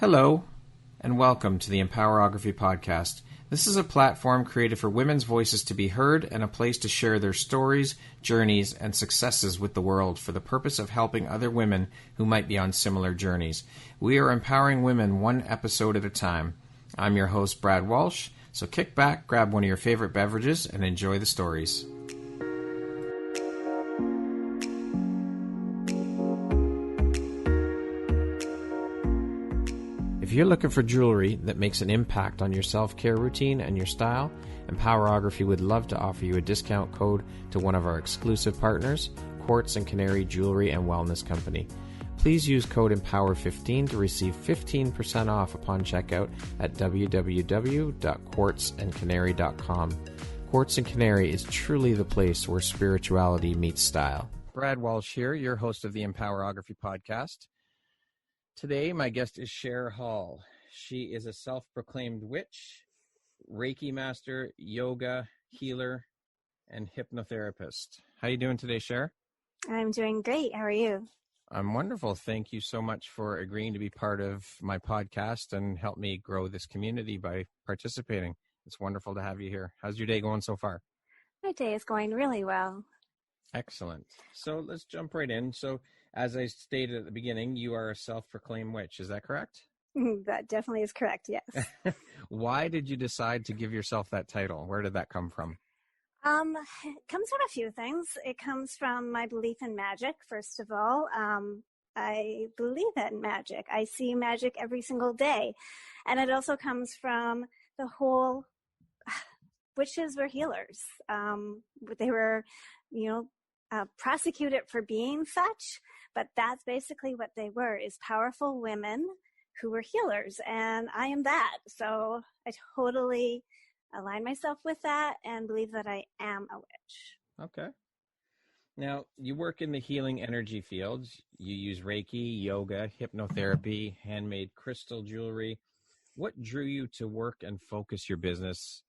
Hello, and welcome to the Empowerography Podcast. This is a platform created for women's voices to be heard and a place to share their stories, journeys, and successes with the world for the purpose of helping other women who might be on similar journeys. We are empowering women one episode at a time. I'm your host, Brad Walsh, so kick back, grab one of your favorite beverages, and enjoy the stories. If you're looking for jewelry that makes an impact on your self-care routine and your style, Empowerography would love to offer you a discount code to one of our exclusive partners, Quartz and Canary Jewelry and Wellness Company. Please use code EMPOWER15 to receive 15% off upon checkout at www.quartzandcanary.com. Quartz and Canary is truly the place where spirituality meets style. Brad Walsh here, your host of the Empowerography Podcast. Today, my guest is Sherr Hall. She is a self-proclaimed witch, reiki master, yoga, healer, and hypnotherapist. How are you doing today, Sherr? I'm doing great. How are you? I'm wonderful. Thank you so much for agreeing to be part of my podcast and help me grow this community by participating. It's wonderful to have you here. How's your day going so far? My day is going really well. Excellent. So let's jump right in. So as I stated at the beginning, you are a self-proclaimed witch. Is that correct? That definitely is correct, yes. Why did you decide to give yourself that title? Where did that come from? It comes from a few things. It comes from my belief in magic, first of all. I believe in magic. I see magic every single day. And it also comes from the whole witches were healers. They were, prosecuted for being such, but that's basically what they were, is powerful women who were healers, and I am that. So I totally align myself with that and believe that I am a witch. Okay. Now, you work in the healing energy fields. You use Reiki, yoga, hypnotherapy, handmade crystal jewelry. What drew you to work and focus your business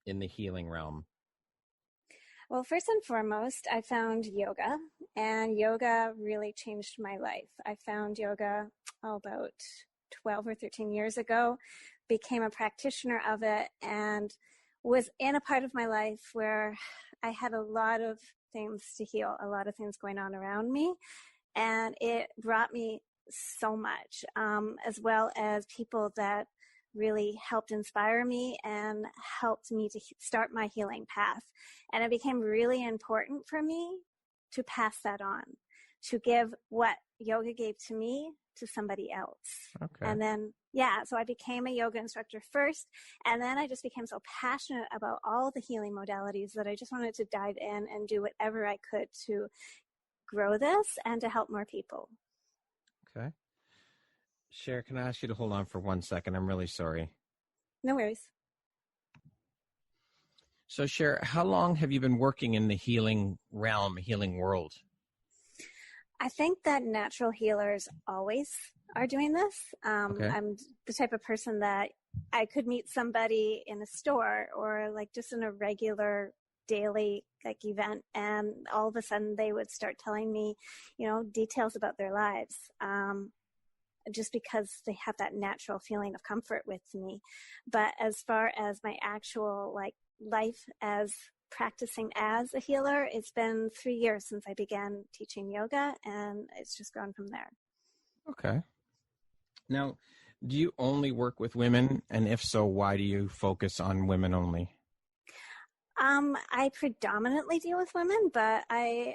in the healing realm? Well, first and foremost, I found yoga, and yoga really changed my life. I found yoga about 12 or 13 years ago, became a practitioner of it, and was in a part of my life where I had a lot of things to heal, a lot of things going on around me, and it brought me so much, as well as people that really helped inspire me and helped me to start my healing path. And it became really important for me to pass that on, to give what yoga gave to me to somebody else. Okay. And then, so I became a yoga instructor first, and then I just became so passionate about all the healing modalities that I just wanted to dive in and do whatever I could to grow this and to help more people. Okay. Sherr, can I ask you to hold on for 1 second? I'm really sorry. No worries. So, Sherr, how long have you been working in the healing realm, healing world? I think that natural healers always are doing this. Okay. I'm the type of person that I could meet somebody in a store or like just in a regular daily event, and all of a sudden they would start telling me, details about their lives. Just because they have that natural feeling of comfort with me. But as far as my actual life as practicing as a healer, it's been 3 years since I began teaching yoga, and it's just grown from there. Okay. Now, do you only work with women? And if so, why do you focus on women only? I predominantly deal with women, but my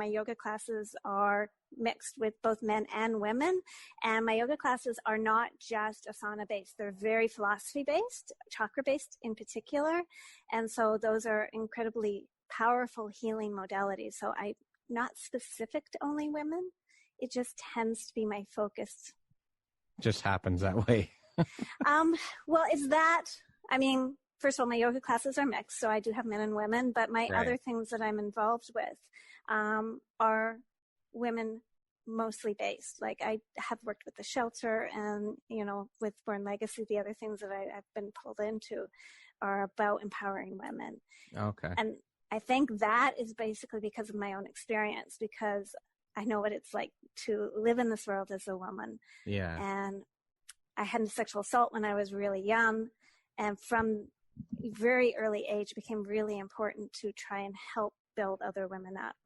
yoga classes are mixed with both men and women. And my yoga classes are not just asana-based. They're very philosophy-based, chakra-based in particular. And so those are incredibly powerful healing modalities. So I'm not specific to only women. It just tends to be my focus. Just happens that way. First of all, my yoga classes are mixed, so I do have men and women, but my other things that I'm involved with are women mostly based. Like I have worked with the shelter and, with Born Legacy, the other things that I've been pulled into are about empowering women. Okay. And I think that is basically because of my own experience, because I know what it's like to live in this world as a woman. Yeah. And I had a sexual assault when I was really young. And from a very early age, it became really important to try and help build other women up.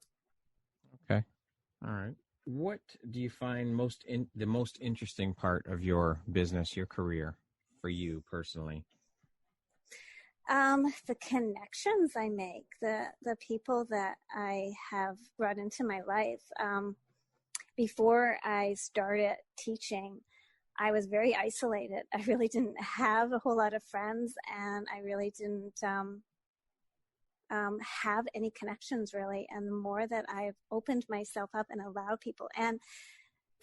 Okay. All right. What do you find the most interesting part of your business, your career, for you personally? The connections I make, the people that I have brought into my life. Before I started teaching, I was very isolated. I really didn't have a whole lot of friends, and I really didn't have any connections, really. And the more that I've opened myself up and allowed people, and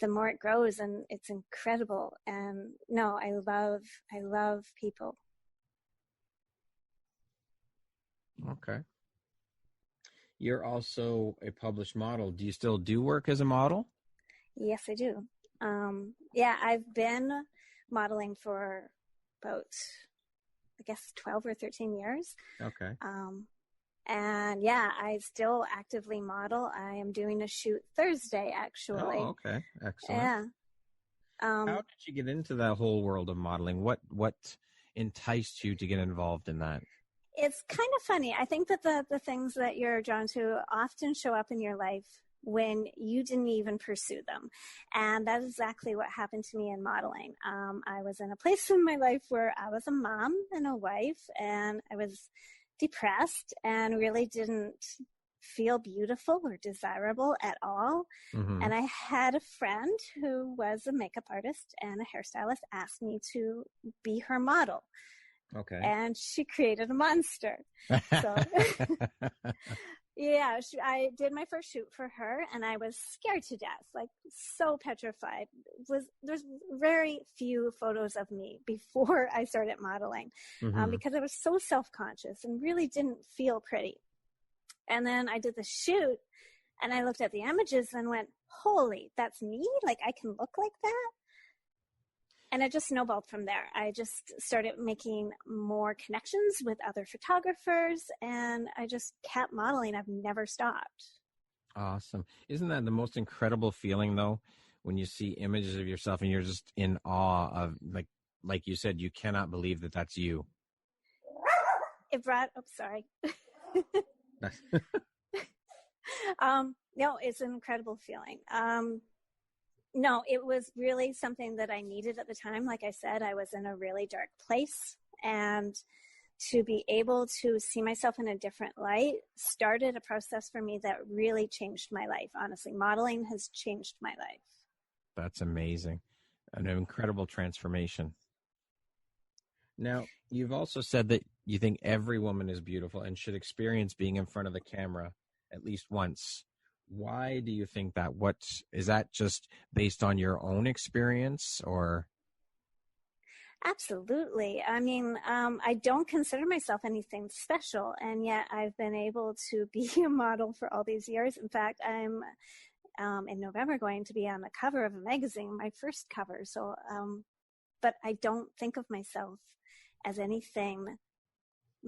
the more it grows, and it's incredible. And no, I love people. Okay. You're also a published model. Do you still do work as a model? Yes, I do. Yeah, I've been modeling for about, I guess, 12 or 13 years. Okay. And yeah, I still actively model. I am doing a shoot Thursday, actually. Oh, okay. Excellent. Yeah. How did you get into that whole world of modeling? What enticed you to get involved in that? It's kind of funny. I think that the things that you're drawn to often show up in your life when you didn't even pursue them. And that's exactly what happened to me in modeling. I was in a place in my life where I was a mom and a wife, and I was depressed and really didn't feel beautiful or desirable at all. Mm-hmm. And I had a friend who was a makeup artist and a hairstylist ask me to be her model. Okay. And she created a monster. So yeah, I did my first shoot for her, and I was scared to death, like so petrified. There's very few photos of me before I started modeling, because I was so self-conscious and really didn't feel pretty. And then I did the shoot, and I looked at the images and went, holy, that's me? Like, I can look like that? And it just snowballed from there. I just started making more connections with other photographers, and I just kept modeling. I've never stopped. Awesome. Isn't that the most incredible feeling, though, when you see images of yourself and you're just in awe of, like you said, you cannot believe that that's you. It brought, sorry. No, it's an incredible feeling. No, it was really something that I needed at the time. Like I said, I was in a really dark place, and to be able to see myself in a different light started a process for me that really changed my life. Honestly, modeling has changed my life. That's amazing. An incredible transformation. Now, you've also said that you think every woman is beautiful and should experience being in front of the camera at least once. Why do you think that? Is that just based on your own experience, or? Absolutely. I mean, I don't consider myself anything special, and yet I've been able to be a model for all these years. In fact, I'm in November going to be on the cover of a magazine, my first cover. So, but I don't think of myself as anything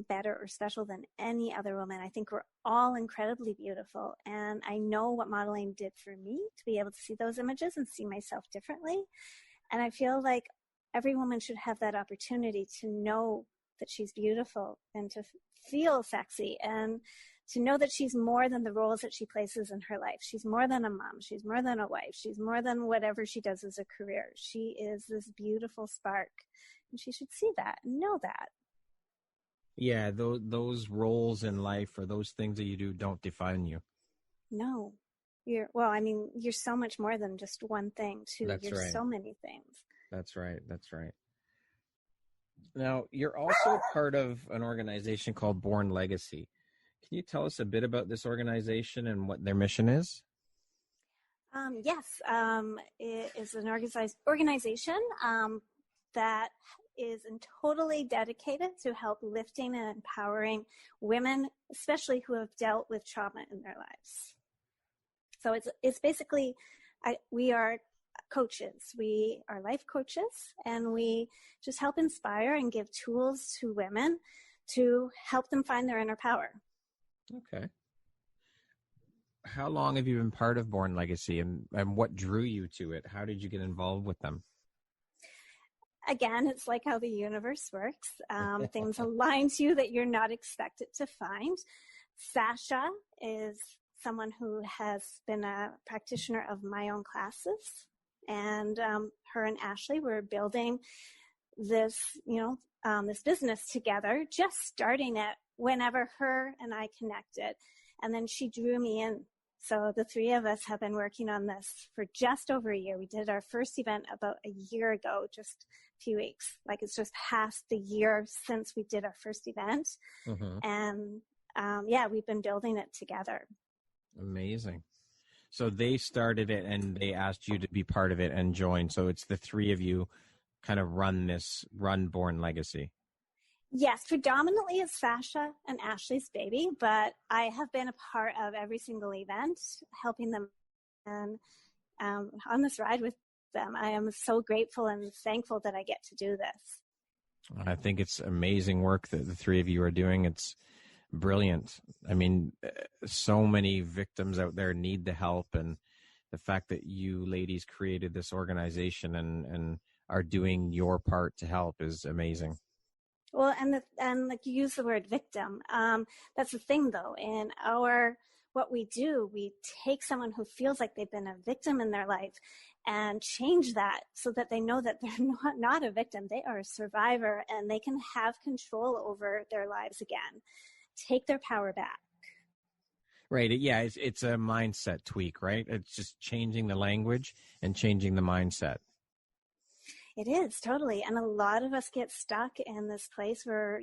better or special than any other woman. I think we're all incredibly beautiful, and I know what modeling did for me to be able to see those images and see myself differently. And I feel like every woman should have that opportunity to know that she's beautiful and to feel sexy and to know that she's more than the roles that she places in her life. She's more than a mom. She's more than a wife. She's more than whatever she does as a career. She is this beautiful spark, and she should see that and know that. Yeah, those roles in life or those things that you do don't define you. No. You're so much more than just one thing, too. That's right. So many things. That's right. Now, you're also part of an organization called Born Legacy. Can you tell us a bit about this organization and what their mission is? Yes. It is an organization that is totally dedicated to help lifting and empowering women, especially who have dealt with trauma in their lives. So it's basically, we are coaches. We are life coaches, and we just help inspire and give tools to women to help them find their inner power. Okay. how long have you been part of Born Legacy, and what drew you to it? How did you get involved with them? Again, it's like how the universe works. Things align to you that you're not expected to find. Sasha is someone who has been a practitioner of my own classes. And her and Ashley were building this, this business together, just starting it whenever her and I connected. And then she drew me in. So the three of us have been working on this for just over a year. We did our first event about a year ago, just a few weeks. Like, it's just past the year since we did our first event. Mm-hmm. And we've been building it together. Amazing. So they started it and they asked you to be part of it and join. So it's the three of you kind of run Born Legacy. Yes, predominantly it's Sasha and Ashley's baby, but I have been a part of every single event, helping them and on this ride with them. I am so grateful and thankful that I get to do this. I think it's amazing work that the three of you are doing. It's brilliant. I mean, so many victims out there need the help, and the fact that you ladies created this organization and are doing your part to help is amazing. Well, and like you use the word victim. That's the thing, though. In what we do, we take someone who feels like they've been a victim in their life and change that so that they know that they're not a victim. They are a survivor, and they can have control over their lives again. Take their power back. Right. Yeah. It's a mindset tweak, right? It's just changing the language and changing the mindset. It is, totally. And a lot of us get stuck in this place where,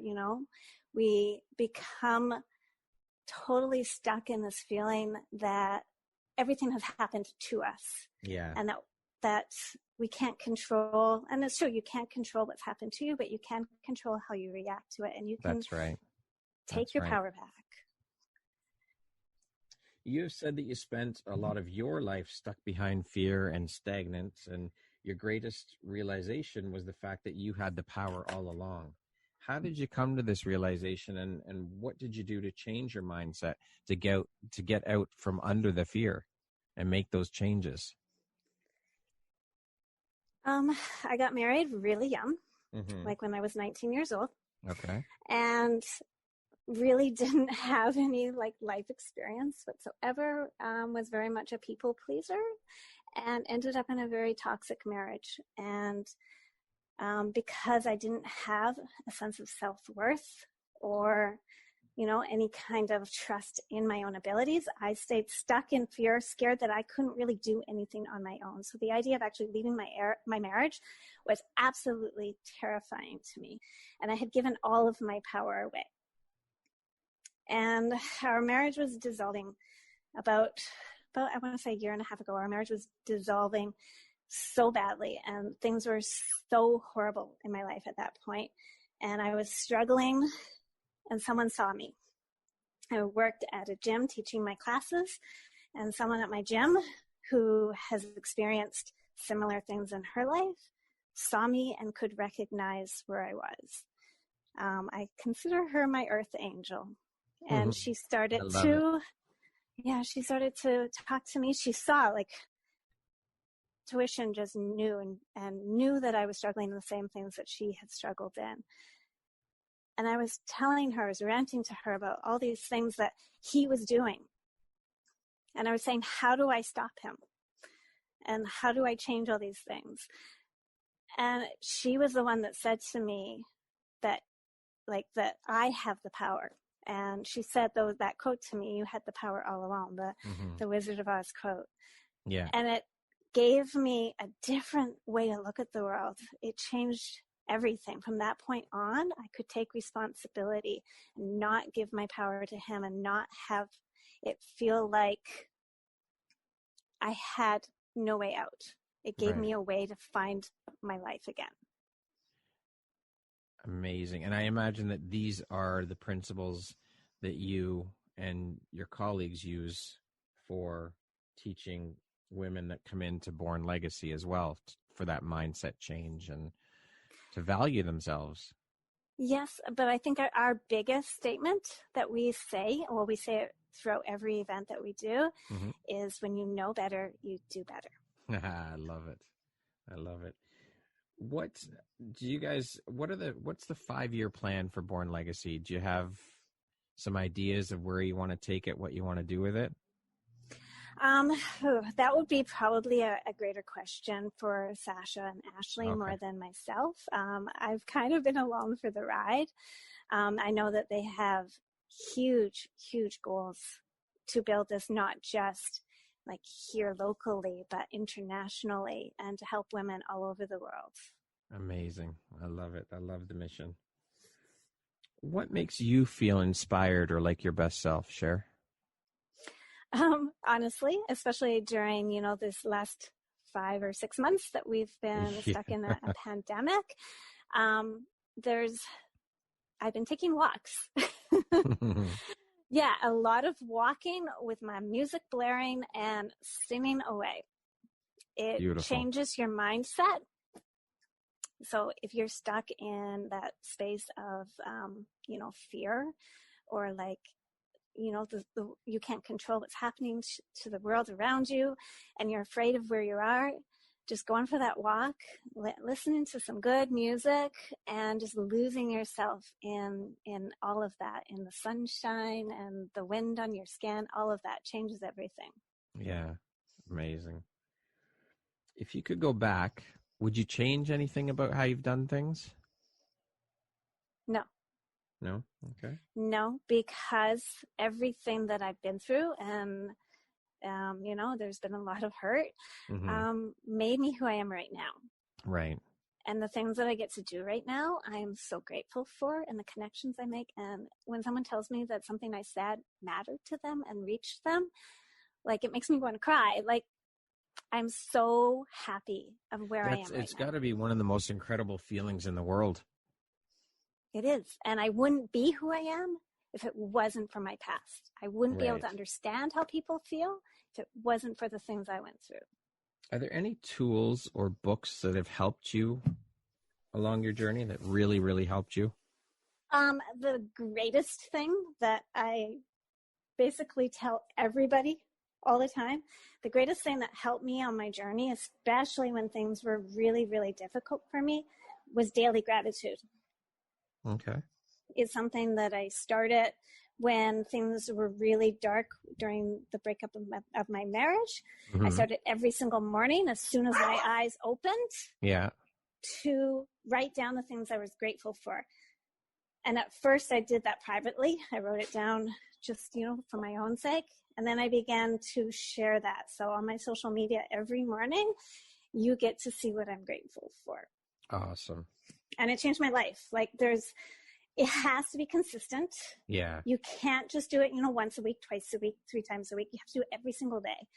we become totally stuck in this feeling that everything has happened to us. Yeah. And that we can't control. And it's true, you can't control what's happened to you, but you can control how you react to it. And you can That's right. Take your power back. You've said that you spent a lot of your life stuck behind fear and stagnant, and your greatest realization was the fact that you had the power all along. How did you come to this realization, and what did you do to change your mindset to get out from under the fear and make those changes? I got married really young, like when I was 19 years old. Okay. And really didn't have any life experience whatsoever, was very much a people pleaser, and ended up in a very toxic marriage. And because I didn't have a sense of self-worth or, any kind of trust in my own abilities, I stayed stuck in fear, scared that I couldn't really do anything on my own. So the idea of actually leaving my marriage was absolutely terrifying to me. And I had given all of my power away. And our marriage was dissolving about I want to say a year and a half ago. Our marriage was dissolving so badly, and things were so horrible in my life at that point. And I was struggling, and someone saw me. I worked at a gym teaching my classes, and someone at my gym who has experienced similar things in her life saw me and could recognize where I was. I consider her my earth angel. And she started she started to talk to me. She saw intuition just knew and knew that I was struggling in the same things that she had struggled in. And I was telling her, I was ranting to her about all these things that he was doing. And I was saying, how do I stop him? And how do I change all these things? And she was the one that said to me that I have the power. And she said that quote to me, "You had the power all along," the Wizard of Oz quote. Yeah. And it gave me a different way to look at the world. It changed everything. From that point on, I could take responsibility and not give my power to him and not have it feel like I had no way out. It gave me a way to find my life again. Amazing. And I imagine that these are the principles that you and your colleagues use for teaching women that come into Born Legacy as well, for that mindset change and to value themselves. Yes, but I think our biggest statement that we say it throughout every event that we do Mm-hmm. is when you know better, you do better. I love it. I love it. What do you guys, what's the 5-year plan for Born Legacy? Do you have some ideas of where you want to take it, what you want to do with it? That would be probably a greater question for Sasha and Ashley more than myself. I've kind of been along for the ride. I know that they have huge, huge goals to build this, not just like here locally, but internationally, and to help women all over the world. Amazing. I love it. I love the mission. What makes you feel inspired or like your best self, Sherr? Honestly, especially during, this last 5 or 6 months that we've been stuck in a pandemic, I've been taking walks. Yeah, a lot of walking with my music blaring and singing away. It Beautiful. changes your mindset. So if you're stuck in that space of, fear, or like, you can't control what's happening to the world around you, and you're afraid of where you are, just going for that walk, listening to some good music, and just losing yourself in all of that, in the sunshine and the wind on your skin. All of that changes everything. Yeah, amazing. If you could go back, would you change anything about how you've done things? No. No? Okay. No, because everything that I've been through, and there's been a lot of hurt, made me who I am right now. Right. And the things that I get to do right now, I am so grateful for, and the connections I make. And when someone tells me that something I said mattered to them and reached them, like, it makes me want to cry. Like, I'm so happy of where I am right now. It's got to be one of the most incredible feelings in the world. It is. And I wouldn't be who I am if it wasn't for my past. I wouldn't be able to understand how people feel if it wasn't for the things I went through. Are there any tools or books that have helped you along your journey that really, really helped you? The greatest thing that I basically tell everybody all the time, the greatest thing that helped me on my journey, especially when things were really, really difficult for me, was daily gratitude. Okay. It's something that I started when things were really dark during the breakup of my marriage. I started every single morning, as soon as my eyes opened, to write down the things I was grateful for. And at first I did that privately. I wrote it down just, for my own sake. And then I began to share that. So on my social media every morning, you get to see what I'm grateful for. Awesome. And it changed my life. Like, it has to be consistent. Yeah. You can't just do it, once a week, twice a week, 3 times a week. You have to do it every single day.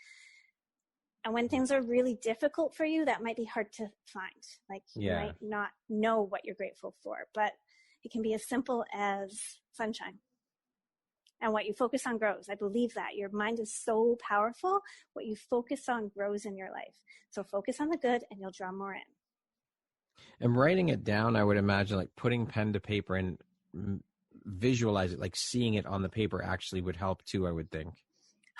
And when things are really difficult for you, that might be hard to find. Like, you might not know what you're grateful for, but it can be as simple as sunshine. And what you focus on grows. I believe that. Your mind is so powerful. What you focus on grows in your life. So focus on the good and you'll draw more in. And writing it down, I would imagine, like putting pen to paper and visualize it, like seeing it on the paper actually would help too, I would think.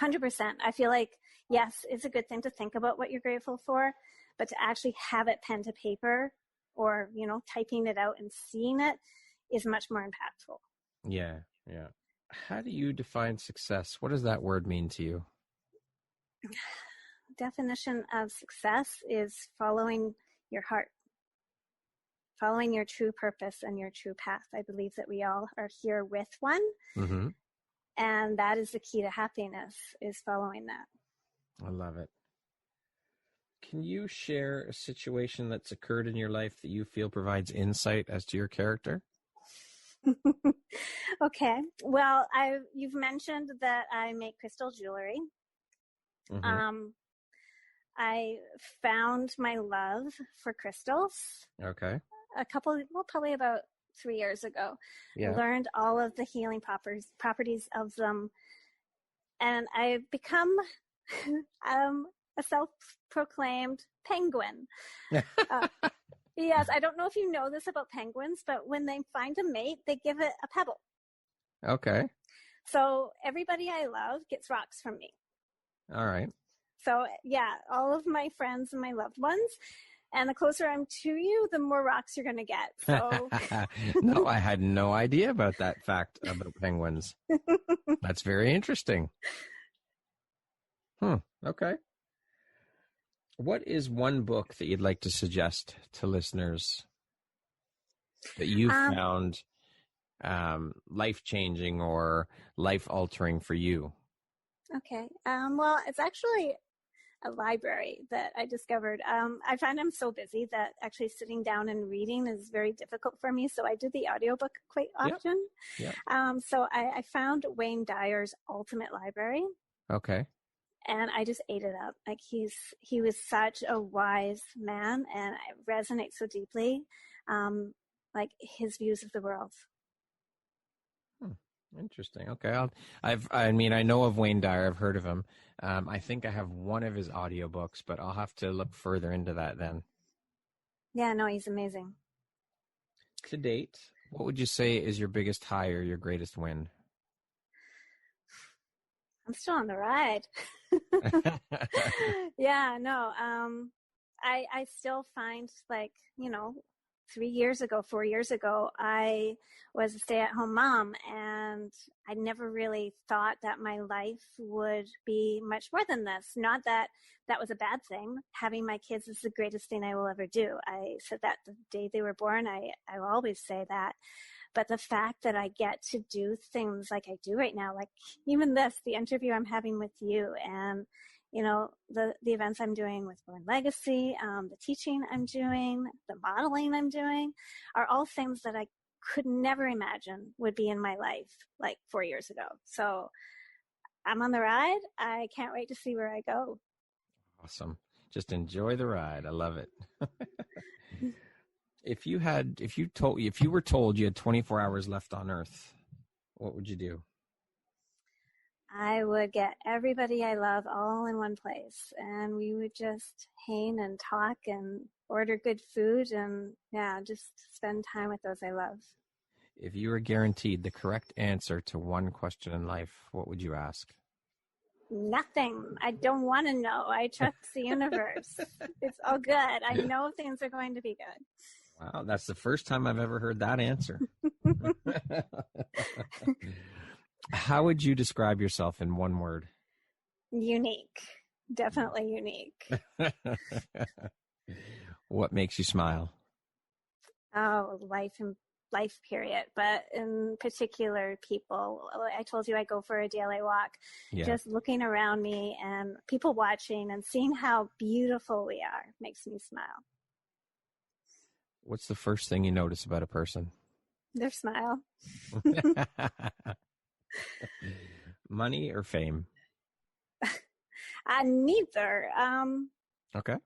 100%. I feel like, yes, it's a good thing to think about what you're grateful for, but to actually have it pen to paper, or, typing it out and seeing it, is much more impactful. Yeah. Yeah. How do you define success? What does that word mean to you? Definition of success is following your heart, following your true purpose and your true path. I believe that we all are here with one. And that is the key to happiness, is following that. I love it. Can you share a situation that's occurred in your life that you feel provides insight as to your character? Okay. Well, you've mentioned that I make crystal jewelry. I found my love for crystals. Okay. Probably about 3 years ago. Yeah. Learned all of the healing properties of them. And I've become a self-proclaimed penguin. Yes, I don't know if you know this about penguins, but when they find a mate, they give it a pebble. Okay. So everybody I love gets rocks from me. All right. So yeah, all of my friends and my loved ones. And the closer I'm to you, the more rocks you're going to get. So No, I had no idea about that fact about penguins. That's very interesting. Okay. What is one book that you'd like to suggest to listeners that you found life-changing or life-altering for you? Okay. Well, it's actually a library that I discovered. I find I'm so busy that actually sitting down and reading is very difficult for me. So I do the audiobook quite often. Yep. So I found Wayne Dyer's Ultimate Library. Okay. And I just ate it up. Like he was such a wise man, and it resonates so deeply, like his views of the world. Interesting. Okay. I know of Wayne Dyer. I've heard of him. I think I have one of his audiobooks, but I'll have to look further into that then. Yeah, no, he's amazing. To date, what would you say is your biggest high or your greatest win? I'm still on the ride. Yeah, no. I still find, like, 4 years ago, I was a stay-at-home mom, and I never really thought that my life would be much more than this. Not that that was a bad thing. Having my kids is the greatest thing I will ever do. I said that the day they were born. I will always say that. But the fact that I get to do things like I do right now, like even the interview I'm having with you, and the events I'm doing with Born Legacy, the teaching I'm doing, the modeling I'm doing, are all things that I could never imagine would be in my life like 4 years ago. So I'm on the ride. I can't wait to see where I go. Awesome. Just enjoy the ride. I love it. If you were told you had 24 hours left on Earth, what would you do? I would get everybody I love all in one place, and we would just hang and talk and order good food and, just spend time with those I love. If you were guaranteed the correct answer to one question in life, what would you ask? Nothing. I don't want to know. I trust the universe. It's all good. I know things are going to be good. Wow, that's the first time I've ever heard that answer. How would you describe yourself in one word? Unique. Definitely unique. What makes you smile? Oh, life period. But in particular, people. I told you I go for a daily walk. Yeah. Just looking around me and people watching and seeing how beautiful we are makes me smile. What's the first thing you notice about a person? Their smile. Money or fame? Neither. Okay.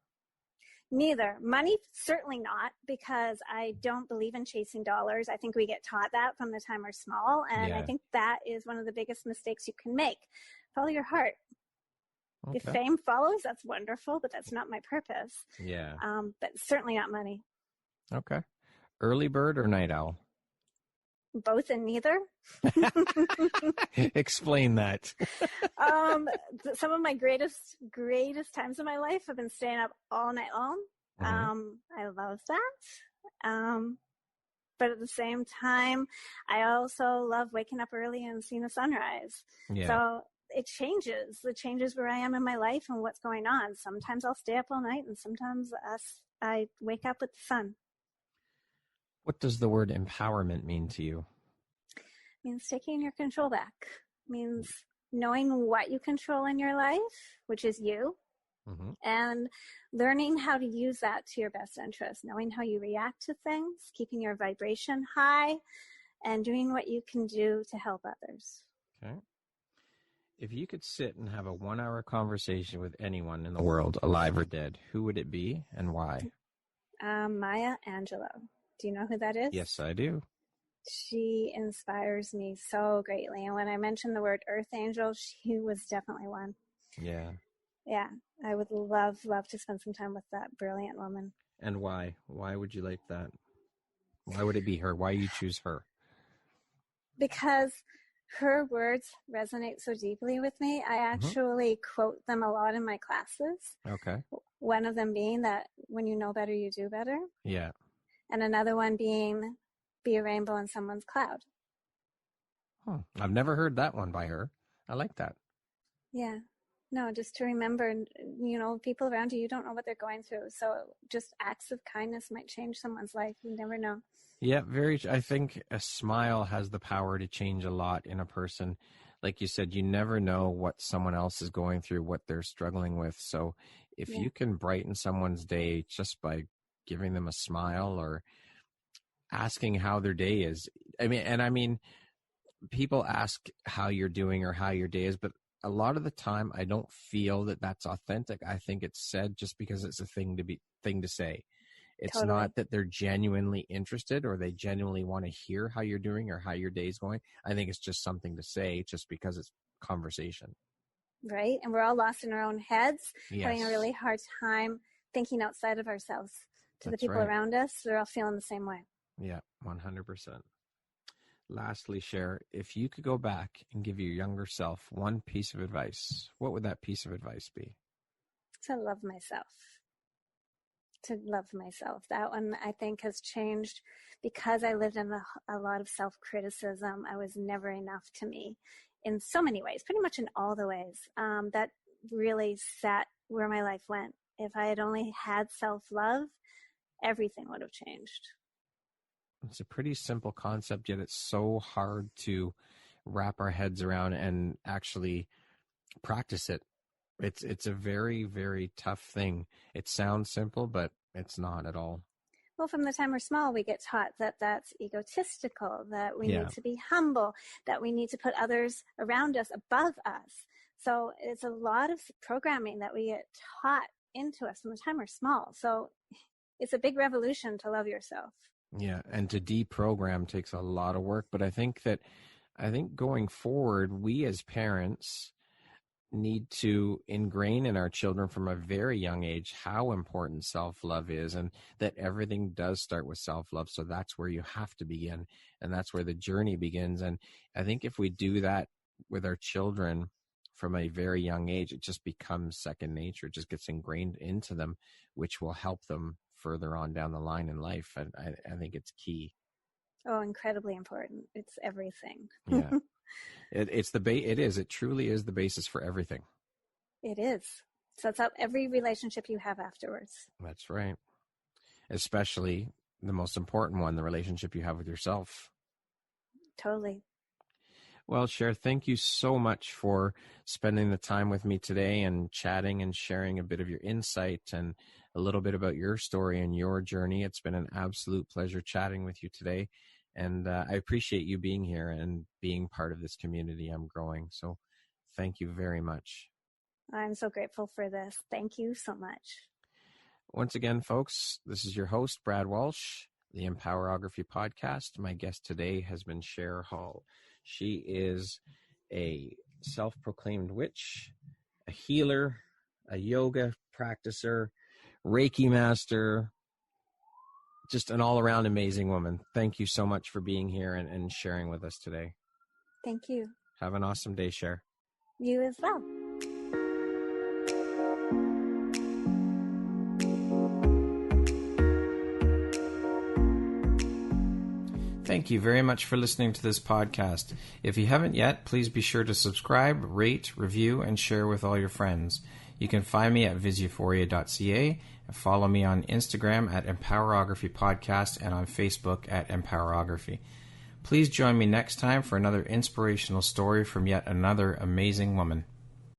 Neither. Money, certainly not, because I don't believe in chasing dollars. I think we get taught that from the time we're small, and I think that is one of the biggest mistakes you can make. Follow your heart. Okay. If fame follows, that's wonderful, but that's not my purpose. Yeah. But certainly not money. Okay. Early bird or night owl? Both and neither. Explain that. Some of my greatest times in my life have been staying up all night long. I love that. But at the same time, I also love waking up early and seeing the sunrise. Yeah. So it changes where I am in my life and what's going on. Sometimes I'll stay up all night, and sometimes I wake up with the sun. What does the word empowerment mean to you? It means taking your control back. It means knowing what you control in your life, which is you, and learning how to use that to your best interest, knowing how you react to things, keeping your vibration high, and doing what you can do to help others. Okay. If you could sit and have a 1-hour conversation with anyone in the world, alive or dead, who would it be and why? Maya Angelou. Do you know who that is? Yes, I do. She inspires me so greatly. And when I mentioned the word earth angel, she was definitely one. Yeah. Yeah. I would love to spend some time with that brilliant woman. And why? Why would you like that? Why would it be her? Why you choose her? Because her words resonate so deeply with me. I actually quote them a lot in my classes. Okay. One of them being that when you know better, you do better. Yeah. And another one being, be a rainbow in someone's cloud. I've never heard that one by her. I like that. Yeah. No, just to remember, people around you, you don't know what they're going through. So just acts of kindness might change someone's life. You never know. Yeah, I think a smile has the power to change a lot in a person. Like you said, you never know what someone else is going through, what they're struggling with. So if you can brighten someone's day just by giving them a smile or asking how their day is. I mean, people ask how you're doing or how your day is, but a lot of the time I don't feel that that's authentic. I think it's said just because it's a thing to say. It's Totally. not that they're genuinely interested or they genuinely want to hear how you're doing or how your day's going. I think it's just something to say just because it's conversation. Right. And we're all lost in our own heads, having a Yes. really hard time thinking outside of ourselves. To the That's people right. around us, they're all feeling the same way. Yeah, 100%. Lastly, Sherr, if you could go back and give your younger self one piece of advice, what would that piece of advice be? To love myself. That one, I think, has changed because I lived in a lot of self-criticism. I was never enough to me in so many ways, pretty much in all the ways. That really set where my life went. If I had only had self-love, everything would have changed. It's a pretty simple concept, yet it's so hard to wrap our heads around and actually practice it. It's a very, very tough thing. It sounds simple, but it's not at all. Well, from the time we're small, we get taught that that's egotistical, that we need to be humble, that we need to put others around us above us. So it's a lot of programming that we get taught into us from the time we're small. So it's a big revolution to love yourself. Yeah, and to deprogram takes a lot of work. But I think going forward, we as parents need to ingrain in our children from a very young age how important self-love is, and that everything does start with self-love. So that's where you have to begin, and that's where the journey begins. And I think if we do that with our children from a very young age, it just becomes second nature. It just gets ingrained into them, which will help them further on down the line in life. And I think it's key. Oh, incredibly important. It's everything. Yeah. It truly is the basis for everything. It is. Sets up every relationship you have afterwards. That's right. Especially the most important one, the relationship you have with yourself. Totally. Well, Sherr, thank you so much for spending the time with me today and chatting and sharing a bit of your insight and a little bit about your story and your journey. It's been an absolute pleasure chatting with you today. And I appreciate you being here and being part of this community I'm growing. So thank you very much. I'm so grateful for this. Thank you so much. Once again, folks, this is your host, Brad Walsh, the Empowerography Podcast. My guest today has been Sherr Hall. She is a self-proclaimed witch, a healer, a yoga practicer, Reiki master, just an all-around amazing woman. Thank you so much for being here and sharing with us today. Thank you. Have an awesome day, Sherr. You as well. Thank you very much for listening to this podcast. If you haven't yet, please be sure to subscribe, rate, review, and share with all your friends. You can find me at viseuphoria.ca and follow me on Instagram at Empowerography Podcast and on Facebook at Empowerography. Please join me next time for another inspirational story from yet another amazing woman.